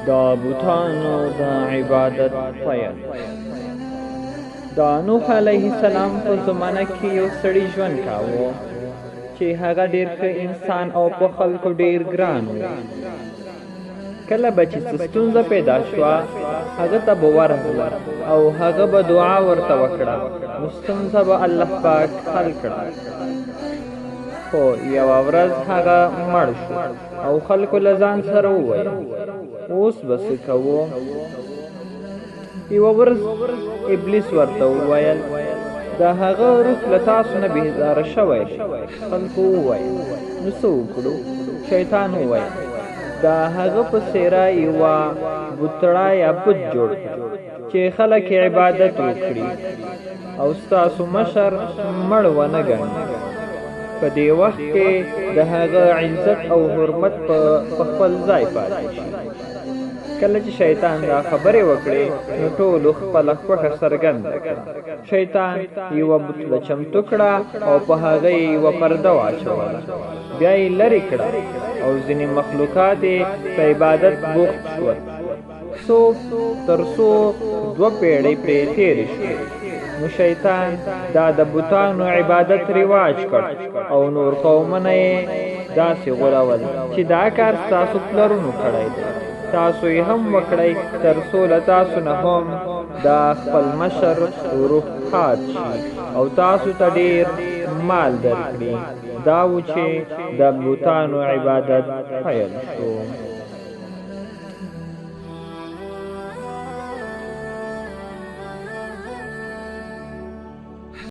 دا بوتانو دا عبادت پیل. دا نوح علیه السلام په زمانه کې یو سړی ژوند کاوه چې هغه ډیر ښه انسان او په خلکو ډیر ګران و. کله به چې څه ستونزه پیدا شوه هغه ته به ورغله او هغه به دعا ورته وکړه نو ستونزه به الله پاک حل کړه. خو یوه ورځ هغه مړ شو او خلکو له ځان سره وویل اوس به څه کوو. یوه ورځ ابلیس ورته وویل د هغه روح له تاسو نه بېزاره شوی دی. خلکو وویل نو څه وکړو؟ شیطان وویل د هغه په څېره یوه بوتړه یا بت جوړ کړه چې خلک یې عبادت وکړي او ستاسو مشر مړ ونه ګڼي. په دې وخت کې د هغه عزت او حرمت په خپل ځای پاتې شي. کله چې شیطان دا خبرې وکړې نو ټولو خپله خوښه څرګنده کړه. شیطان یوه بوتله چمتو کړه او په هغه یې یوه پرده واچوله، بیا یې لرې کړه او ځینې مخلوقات یې په عبادت بوخت شول تر څو 2 پیړۍ پرې تېرې شوې. نو شیطان دا د بوتانو عبادت رواج کړ او نور قومونه یې داسې غولول چې دا کار ستاسو پلرونو کړی دی، تاسو یې هم وکړئ تر څو له تاسو نه هم دا خپل مشر روح ښاد شي او تاسو ته ډیر مال درکړي. دا و چې د بوتانو عبادت پیل شو.